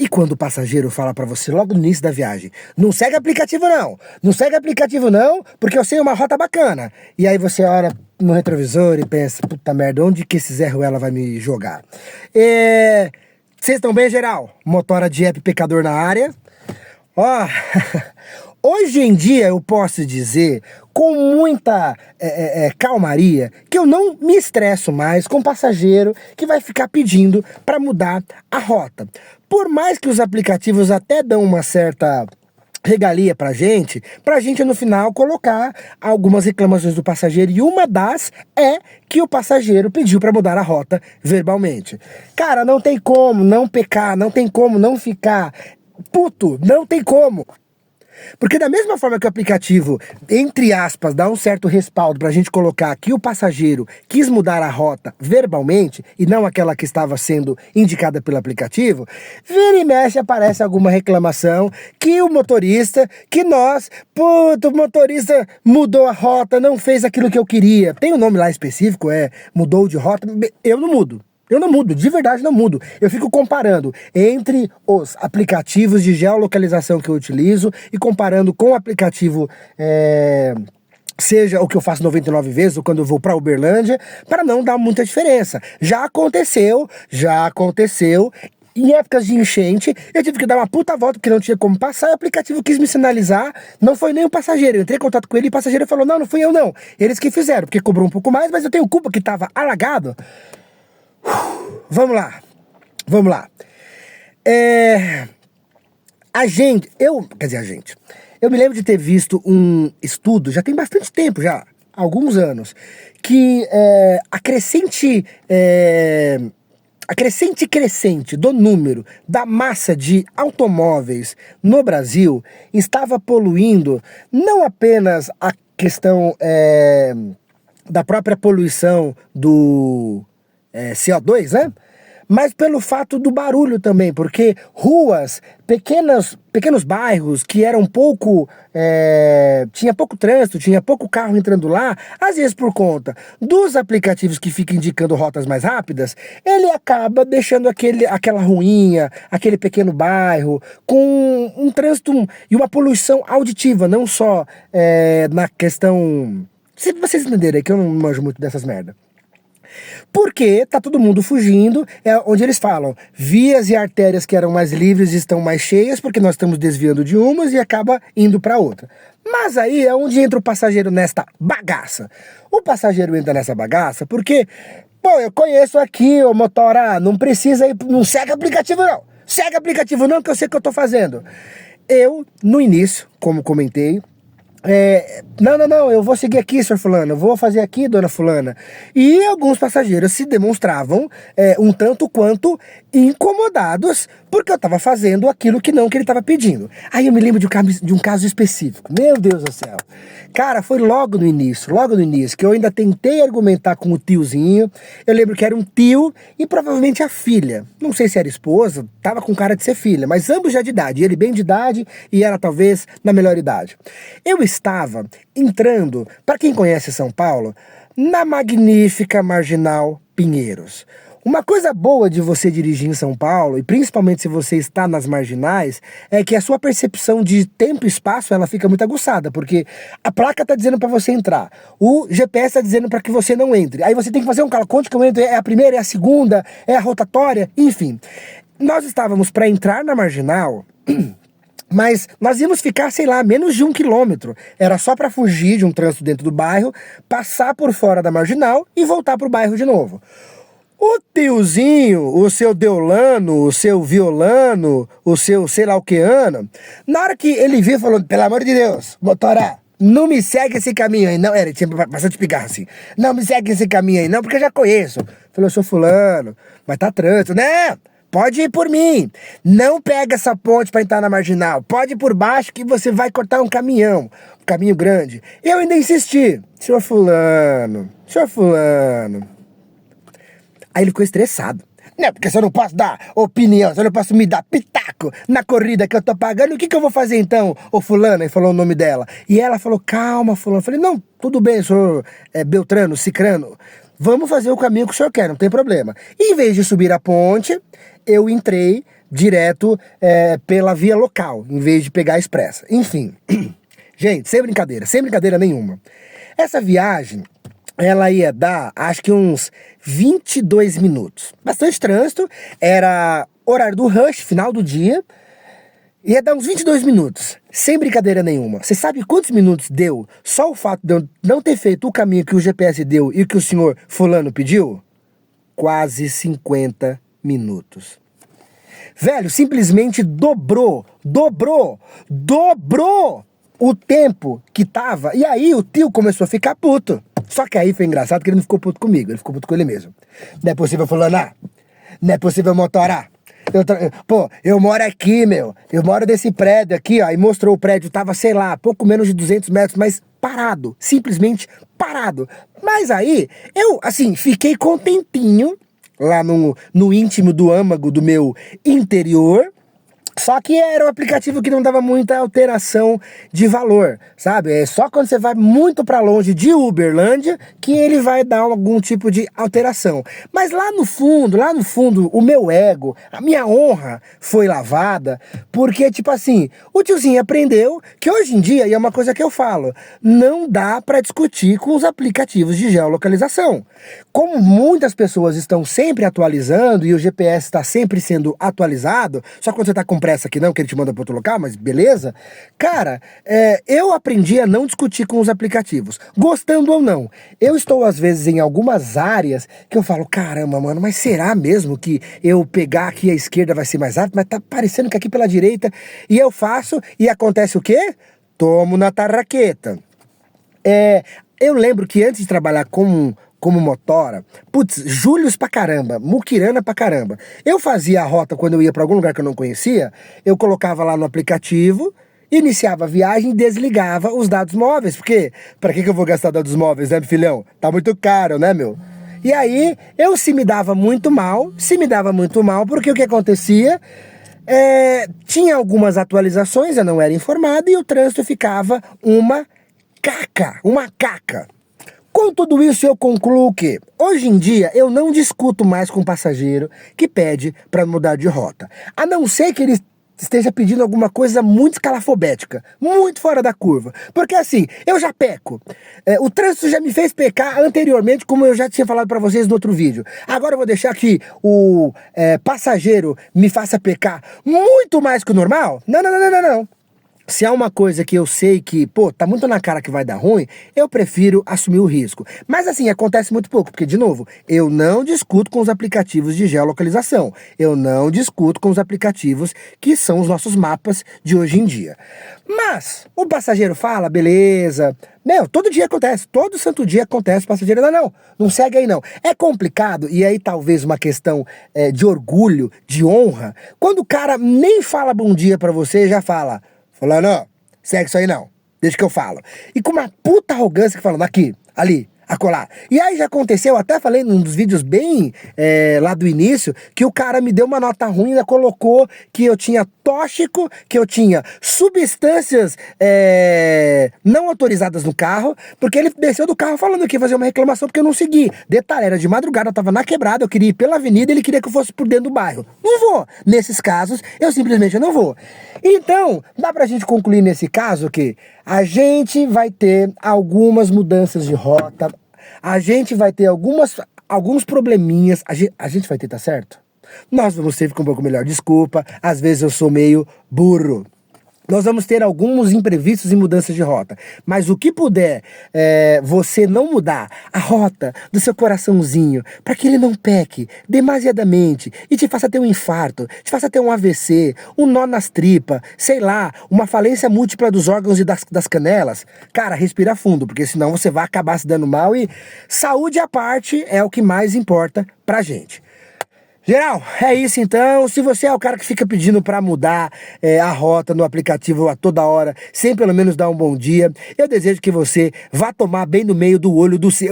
quando o passageiro fala pra você logo no início da viagem, não segue aplicativo não, não segue aplicativo não, porque eu sei uma rota bacana. E aí você olha no retrovisor e pensa, puta merda, onde que esse Zé Ruela vai me jogar? Vocês estão bem, geral? Motora de app pecador na área. Ó, hoje em dia eu posso dizer com muita calmaria que eu não me estresso mais com passageiro que vai ficar pedindo para mudar a rota. Por mais que os aplicativos até dão uma certa regalia pra gente no final colocar algumas reclamações do passageiro, e uma das é que o passageiro pediu para mudar a rota verbalmente. Cara, não tem como não pecar, não tem como não ficar puto, não tem como. Porque da mesma forma que o aplicativo, entre aspas, dá um certo respaldo pra gente colocar que o passageiro quis mudar a rota verbalmente e não aquela que estava sendo indicada pelo aplicativo, vira e mexe aparece alguma reclamação que o motorista, o motorista mudou a rota, não fez aquilo que eu queria. Tem um nome lá específico, mudou de rota. Eu não mudo. Eu não mudo, de verdade não mudo. Eu fico comparando entre os aplicativos de geolocalização que eu utilizo e comparando com o aplicativo, seja o que eu faço 99 vezes ou quando eu vou para Uberlândia, para não dar muita diferença. Já aconteceu. Em épocas de enchente, eu tive que dar uma puta volta porque não tinha como passar, e o aplicativo quis me sinalizar, não foi nem o passageiro. Eu entrei em contato com ele e o passageiro falou, não fui eu não. Eles que fizeram, porque cobrou um pouco mais, mas eu tenho culpa que estava alagado. Vamos lá. Eu me lembro de ter visto um estudo, já tem bastante tempo, já, alguns anos, que a crescente crescente do número da massa de automóveis no Brasil estava poluindo não apenas a questão da própria poluição do CO2, né? Mas pelo fato do barulho também, porque ruas, pequenos bairros que eram tinha pouco trânsito, tinha pouco carro entrando lá, às vezes por conta dos aplicativos que ficam indicando rotas mais rápidas, ele acaba deixando aquela ruinha, aquele pequeno bairro, com um trânsito e uma poluição auditiva, não só na questão... Se vocês entenderem que eu não manjo muito dessas merda. Porque tá todo mundo fugindo, onde eles falam, vias e artérias que eram mais livres estão mais cheias, porque nós estamos desviando de umas e acaba indo para outra. Mas aí é onde entra o passageiro nesta bagaça. O passageiro entra nessa bagaça porque, eu conheço aqui, ô motora, não precisa ir, não segue aplicativo não. Segue aplicativo não, que eu sei o que eu tô fazendo. Eu, no início, como comentei, não, eu vou seguir aqui, senhor fulano, eu vou fazer aqui, dona fulana. E alguns passageiros se demonstravam um tanto quanto incomodados porque eu estava fazendo aquilo que ele estava pedindo. Aí eu me lembro de um caso específico. Meu Deus do céu. Cara, foi logo no início, que eu ainda tentei argumentar com o tiozinho. Eu lembro que era um tio e provavelmente a filha. Não sei se era esposa, tava com cara de ser filha, mas ambos já de idade. Ele bem de idade e ela talvez na melhor idade. Eu estava entrando, para quem conhece São Paulo, na magnífica Marginal Pinheiros. Uma coisa boa de você dirigir em São Paulo, e principalmente se você está nas marginais, é que a sua percepção de tempo e espaço ela fica muito aguçada, porque a placa está dizendo para você entrar, o GPS está dizendo para que você não entre. Aí você tem que fazer um cálculo, onde que eu entro? É a primeira, é a segunda, é a rotatória, enfim. Nós estávamos para entrar na marginal... Mas nós íamos ficar, sei lá, menos de 1 quilômetro. Era só para fugir de um trânsito dentro do bairro, passar por fora da marginal e voltar pro bairro de novo. O tiozinho, o seu Deolano, o seu Violano, o seu sei lá o que ano, na hora que ele viu, falou, pelo amor de Deus, motora, não me segue esse caminho aí, não. Ele tinha bastante pigarro assim. Não me segue esse caminho aí, não, porque eu já conheço. Falei, eu sou fulano, mas tá trânsito, né? Pode ir por mim, não pega essa ponte para entrar na marginal, pode ir por baixo que você vai cortar um caminho grande. Eu ainda insisti, senhor fulano. Aí ele ficou estressado. Não, porque se eu não posso dar opinião, se eu não posso me dar pitaco na corrida que eu tô pagando, o que eu vou fazer então, ô fulana? E falou o nome dela. E ela falou, calma, fulano. Eu falei, não, tudo bem, senhor Beltrano, Cicrano. Vamos fazer o caminho que o senhor quer, não tem problema. E em vez de subir a ponte, eu entrei direto pela via local, em vez de pegar a expressa. Enfim, gente, sem brincadeira nenhuma. Essa viagem, ela ia dar, acho que uns 22 minutos. Bastante trânsito, era horário do rush, final do dia, ia dar uns 22 minutos, sem brincadeira nenhuma. Você sabe quantos minutos deu só o fato de eu não ter feito o caminho que o GPS deu e que o senhor fulano pediu? Quase 50 minutos. Velho, simplesmente dobrou o tempo que tava. E aí o tio começou a ficar puto. Só que aí foi engraçado que ele não ficou puto comigo, ele ficou puto com ele mesmo. Não é possível fulanar, não é possível motorar. Eu moro aqui, meu. Eu moro desse prédio aqui, ó. E mostrou o prédio, tava, sei lá, pouco menos de 200 metros, mas parado. Simplesmente parado. Mas aí, eu, assim, fiquei contentinho lá no íntimo do âmago do meu interior. Só que era um aplicativo que não dava muita alteração de valor, sabe? É só quando você vai muito para longe de Uberlândia que ele vai dar algum tipo de alteração. Mas lá no fundo, o meu ego, a minha honra foi lavada, porque, tipo assim, o tiozinho aprendeu que hoje em dia, e é uma coisa que eu falo, não dá para discutir com os aplicativos de geolocalização. Como muitas pessoas estão sempre atualizando e o GPS está sempre sendo atualizado, só quando você está com pressa aqui não, que ele te manda para outro local, mas beleza. Cara, eu aprendi a não discutir com os aplicativos, gostando ou não. Eu estou às vezes em algumas áreas que eu falo, caramba, mano, mas será mesmo que eu pegar aqui a esquerda vai ser mais rápido? Mas tá parecendo que aqui pela direita, e eu faço, e acontece o quê? Tomo na tarraqueta. Eu lembro que antes de trabalhar como motora, putz, Július pra caramba, muquirana pra caramba. Eu fazia a rota quando eu ia pra algum lugar que eu não conhecia, eu colocava lá no aplicativo, iniciava a viagem e desligava os dados móveis, porque pra que eu vou gastar dados móveis, né, filhão? Tá muito caro, né, meu? E aí, eu se me dava muito mal, porque o que acontecia? Tinha algumas atualizações, eu não era informado, e o trânsito ficava uma caca. Com tudo isso, eu concluo que, hoje em dia, eu não discuto mais com o passageiro que pede para mudar de rota. A não ser que ele esteja pedindo alguma coisa muito escalafobética, muito fora da curva. Porque assim, eu já peco. O trânsito já me fez pecar anteriormente, como eu já tinha falado para vocês no outro vídeo. Agora eu vou deixar que o passageiro me faça pecar muito mais que o normal? Não. Se há uma coisa que eu sei que, tá muito na cara que vai dar ruim, eu prefiro assumir o risco. Mas assim, acontece muito pouco, porque, de novo, eu não discuto com os aplicativos de geolocalização. Eu não discuto com os aplicativos que são os nossos mapas de hoje em dia. Mas, o passageiro fala, beleza. Todo dia acontece, todo santo dia acontece, o passageiro, não segue aí não. É complicado, e aí talvez uma questão de orgulho, de honra, quando o cara nem fala bom dia pra você, já fala... Fulano, segue isso aí não, deixa que eu falo. E com uma puta arrogância que falando aqui, ali, acolá. E aí já aconteceu, até falei num dos vídeos bem lá do início, que o cara me deu uma nota ruim, ainda colocou que eu tinha tóxico, que eu tinha substâncias não autorizadas no carro, porque ele desceu do carro falando que ia fazer uma reclamação porque eu não segui. Detalhe, era de madrugada, eu tava na quebrada, eu queria ir pela avenida, ele queria que eu fosse por dentro do bairro. Não vou. Nesses casos, eu simplesmente não vou. Então, dá pra gente concluir nesse caso que a gente vai ter algumas mudanças de rota, a gente vai ter alguns probleminhas, a gente vai ter, tá certo? Nós vamos ter que ficar um pouco melhor, desculpa, às vezes eu sou meio burro. Nós vamos ter alguns imprevistos e mudanças de rota. Mas o que puder você não mudar a rota do seu coraçãozinho, para que ele não peque demasiadamente e te faça ter um infarto, te faça ter um AVC, um nó nas tripas, sei lá, uma falência múltipla dos órgãos e das canelas. Cara, respira fundo, porque senão você vai acabar se dando mal e saúde à parte é o que mais importa pra gente. Geral, é isso então. Se você é o cara que fica pedindo pra mudar a rota no aplicativo a toda hora, sem pelo menos dar um bom dia, eu desejo que você vá tomar bem no meio do olho do seu...